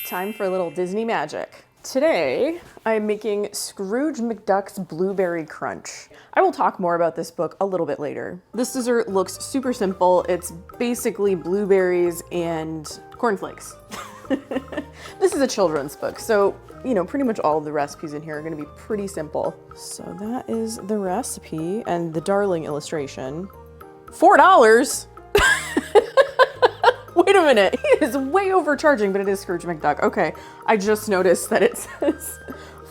Time for a little Disney magic. Today, I'm making Scrooge McDuck's Blueberry Crunch. I will talk more about this book a little bit later. This dessert looks super simple. It's basically blueberries and cornflakes. This is a children's book, so, you know, pretty much all of the recipes in here are gonna be pretty simple. So that is the recipe and the darling illustration. $4! Wait a minute, he is way overcharging, but it is Scrooge McDuck. Okay, I just noticed that it says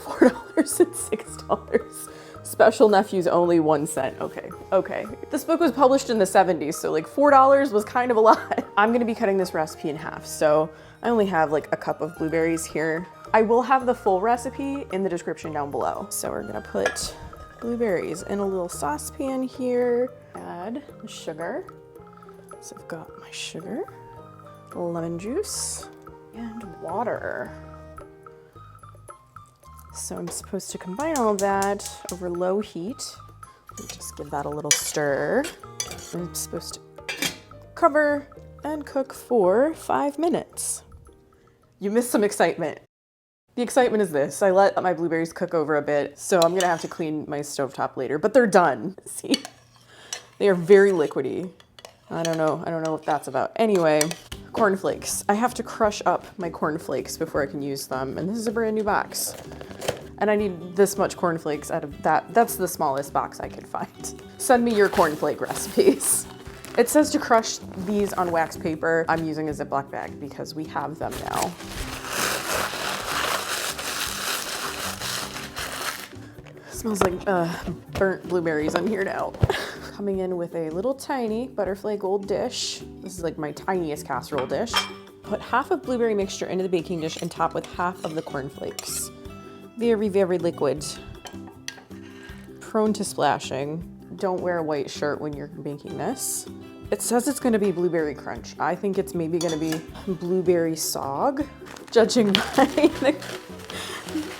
$4 and $6. Special nephews only 1 cent. Okay. This book was published in the 70s, so like $4 was kind of a lot. I'm gonna be cutting this recipe in half, so I only have like a cup of blueberries here. I will have the full recipe in the description down below. So we're gonna put blueberries in a little saucepan here. Add the sugar. So I've got my sugar, lemon juice, and water. So I'm supposed to combine all of that over low heat. Just give that a little stir. I'm supposed to cover and cook for 5 minutes. You missed some excitement. The excitement is this. I let my blueberries cook over a bit, so I'm gonna have to clean my stovetop later, but they're done. See? They are very liquidy. I don't know what that's about. Anyway, cornflakes. I have to crush up my cornflakes before I can use them, and this is a brand new box. And I need this much cornflakes out of that. That's the smallest box I could find. Send me your cornflake recipes. It says to crush these on wax paper. I'm using a Ziploc bag because we have them now. Smells like burnt blueberries in here now. Coming in with a little tiny butterfly gold dish. This is like my tiniest casserole dish. Put half of blueberry mixture into the baking dish and top with half of the cornflakes. Very, very liquid. Prone to splashing. Don't wear a white shirt when you're making this. It says it's gonna be blueberry crunch. I think it's maybe gonna be blueberry sog, judging by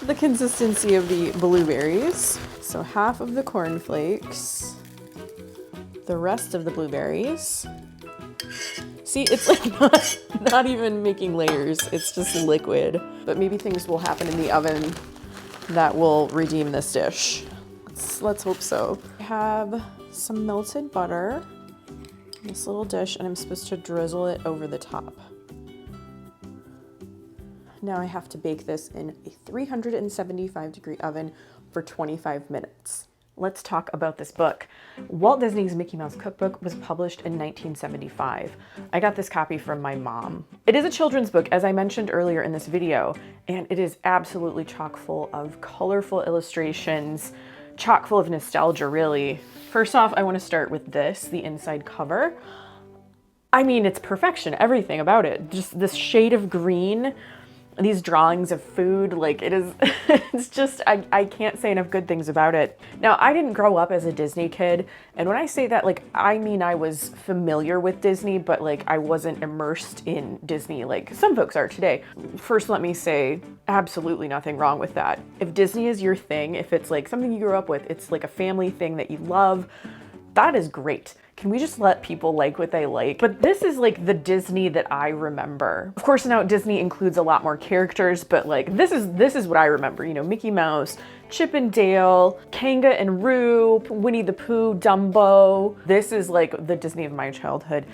the consistency of the blueberries. So half of the cornflakes, the rest of the blueberries. See, it's like not even making layers, it's just liquid. But maybe things will happen in the oven that will redeem this dish. Let's hope so. I have some melted butter in this little dish, and I'm supposed to drizzle it over the top. Now I have to bake this in a 375-degree oven for 25 minutes. Let's talk about this book. Walt Disney's Mickey Mouse Cookbook was published in 1975. I got this copy from my mom. It is a children's book, as I mentioned earlier in this video, and it is absolutely chock full of colorful illustrations, chock full of nostalgia, really. First off, I want to start with this, the inside cover. I mean, it's perfection, everything about it. Just this shade of green, these drawings of food, like it is, it's just, I can't say enough good things about it. Now, I didn't grow up as a Disney kid, and when I say that, like, I mean I was familiar with Disney, but like I wasn't immersed in Disney like some folks are today. First, let me say, absolutely nothing wrong with that. If Disney is your thing, if it's like something you grew up with, it's like a family thing that you love, that is great. Can we just let people like what they like? But this is like the Disney that I remember. Of course, now Disney includes a lot more characters, but like this is what I remember. You know, Mickey Mouse, Chip and Dale, Kanga and Roo, Winnie the Pooh, Dumbo. This is like the Disney of my childhood.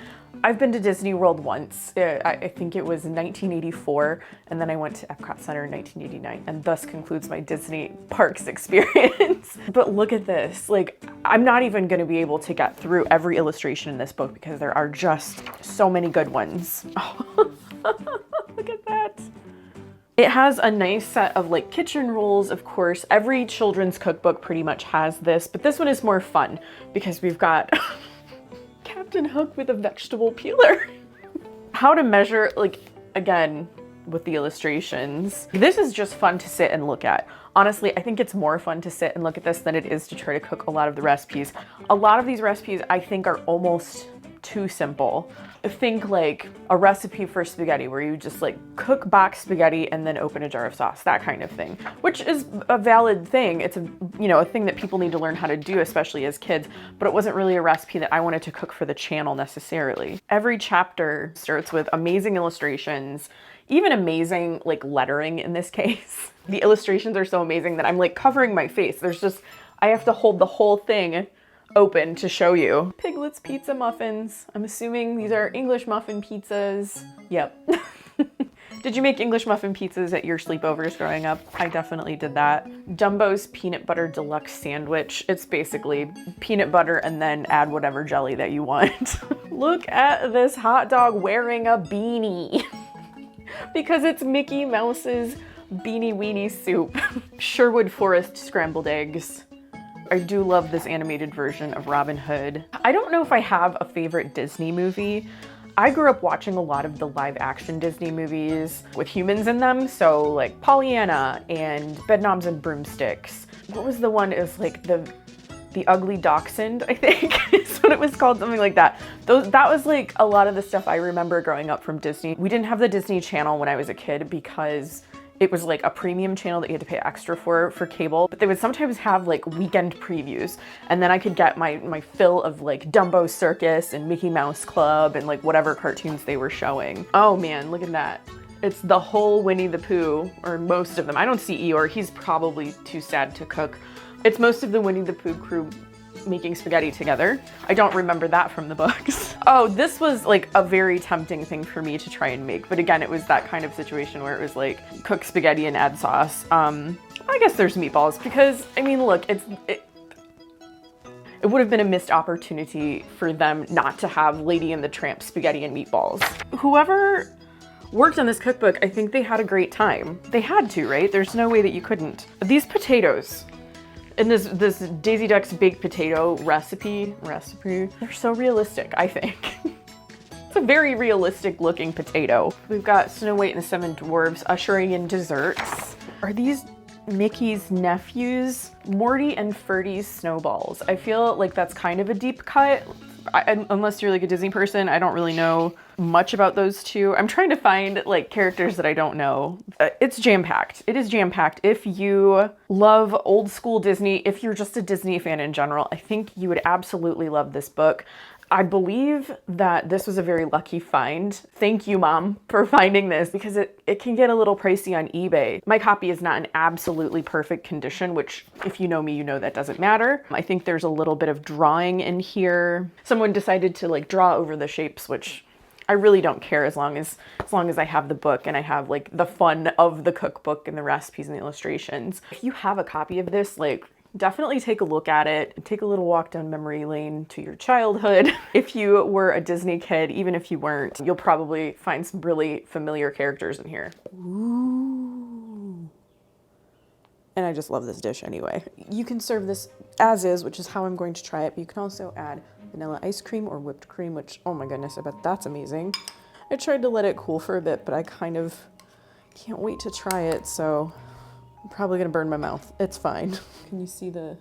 I've been to Disney World once. I think it was 1984, and then I went to Epcot Center in 1989, and thus concludes my Disney parks experience. But look at this. Like, I'm not even gonna be able to get through every illustration in this book because there are just so many good ones. Oh, look at that. It has a nice set of like kitchen rules, of course. Every children's cookbook pretty much has this, but this one is more fun because we've got Captain Hook with a vegetable peeler. How to measure, like, again, with the illustrations. This is just fun to sit and look at. Honestly, I think it's more fun to sit and look at this than it is to try to cook a lot of the recipes. A lot of these recipes I think are almost too simple. Think like a recipe for spaghetti where you just like cook box spaghetti and then open a jar of sauce, that kind of thing, which is a valid thing. It's a thing that people need to learn how to do, especially as kids, but it wasn't really a recipe that I wanted to cook for the channel necessarily. Every chapter starts with amazing illustrations. Even amazing like lettering in this case. The illustrations are so amazing that I'm like covering my face. I have to hold the whole thing open to show you. Piglet's Pizza Muffins. I'm assuming these are English muffin pizzas. Yep. Did you make English muffin pizzas at your sleepovers growing up? I definitely did that. Dumbo's Peanut Butter Deluxe Sandwich. It's basically peanut butter and then add whatever jelly that you want. Look at this hot dog wearing a beanie. Because it's Mickey Mouse's Beanie Weenie Soup. Sherwood Forest Scrambled Eggs. I do love this animated version of Robin Hood. I don't know if I have a favorite Disney movie. I grew up watching a lot of the live action Disney movies with humans in them. So like Pollyanna and Bedknobs and Broomsticks. What was the one? It was like the Ugly Dachshund, I think is what it was called, something like that. That was like a lot of the stuff I remember growing up from Disney. We didn't have the Disney Channel when I was a kid because it was like a premium channel that you had to pay extra for cable, but they would sometimes have like weekend previews, and then I could get my fill of like Dumbo Circus and Mickey Mouse Club and like whatever cartoons they were showing. Oh man, look at that. It's the whole Winnie the Pooh, or most of them. I don't see Eeyore, he's probably too sad to cook. It's most of the Winnie the Pooh crew making spaghetti together. I don't remember that from the books. Oh, this was like a very tempting thing for me to try and make, but again, it was that kind of situation where it was like cook spaghetti and add sauce. I guess there's meatballs because, I mean, look, it would have been a missed opportunity for them not to have Lady and the Tramp spaghetti and meatballs. Whoever worked on this cookbook, I think they had a great time. They had to, right? There's no way that you couldn't. These potatoes, and this Daisy Duck's baked potato recipe, they're so realistic, I think. It's a very realistic looking potato. We've got Snow White and the Seven Dwarfs ushering in desserts. Are these Mickey's nephews? Morty and Ferdy's snowballs. I feel like that's kind of a deep cut. Unless you're like a Disney person, I don't really know much about those two. I'm trying to find like characters that I don't know. It's jam-packed. It is jam-packed. If you love old school Disney, if you're just a Disney fan in general, I think you would absolutely love this book. I believe that this was a very lucky find. Thank you, Mom, for finding this because it can get a little pricey on eBay. My copy is not in absolutely perfect condition, which if you know me, you know that doesn't matter. I think there's a little bit of drawing in here. Someone decided to like draw over the shapes, which I really don't care as long as I have the book and I have like the fun of the cookbook and the recipes and the illustrations. If you have a copy of this, like, definitely take a look at it and take a little walk down memory lane to your childhood. If you were a Disney kid, even if you weren't, you'll probably find some really familiar characters in here. Ooh. And I just love this dish anyway. You can serve this as is, which is how I'm going to try it, but you can also add vanilla ice cream or whipped cream, which, oh my goodness, I bet that's amazing. I tried to let it cool for a bit, but I kind of can't wait to try it, so I'm probably gonna burn my mouth. It's fine. Can you see the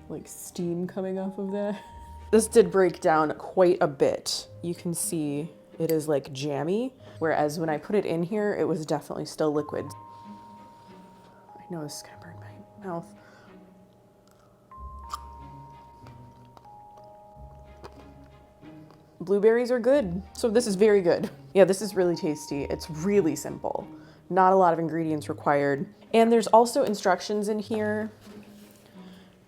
like steam coming off of that? This did break down quite a bit. You can see it is like jammy, whereas when I put it in here, it was definitely still liquid. I know this is gonna burn my mouth. Blueberries are good. So this is very good. Yeah, this is really tasty. It's really simple. Not a lot of ingredients required. And there's also instructions in here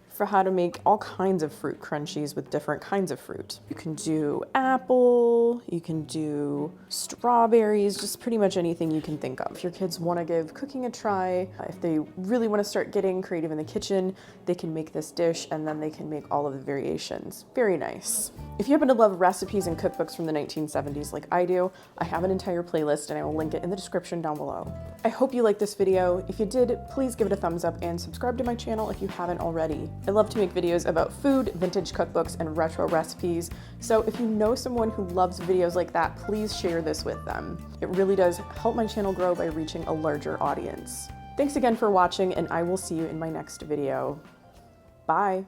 for how to make all kinds of fruit crunchies with different kinds of fruit. You can do apple, you can do strawberries, just pretty much anything you can think of. If your kids want to give cooking a try, if they really want to start getting creative in the kitchen, they can make this dish and then they can make all of the variations. Very nice. If you happen to love recipes and cookbooks from the 1970s like I do, I have an entire playlist and I will link it in the description down below. I hope you liked this video. If you did, please give it a thumbs up and subscribe to my channel if you haven't already. I love to make videos about food, vintage cookbooks, and retro recipes, so if you know someone who loves videos like that, please share this with them. It really does help my channel grow by reaching a larger audience. Thanks again for watching, and I will see you in my next video. Bye!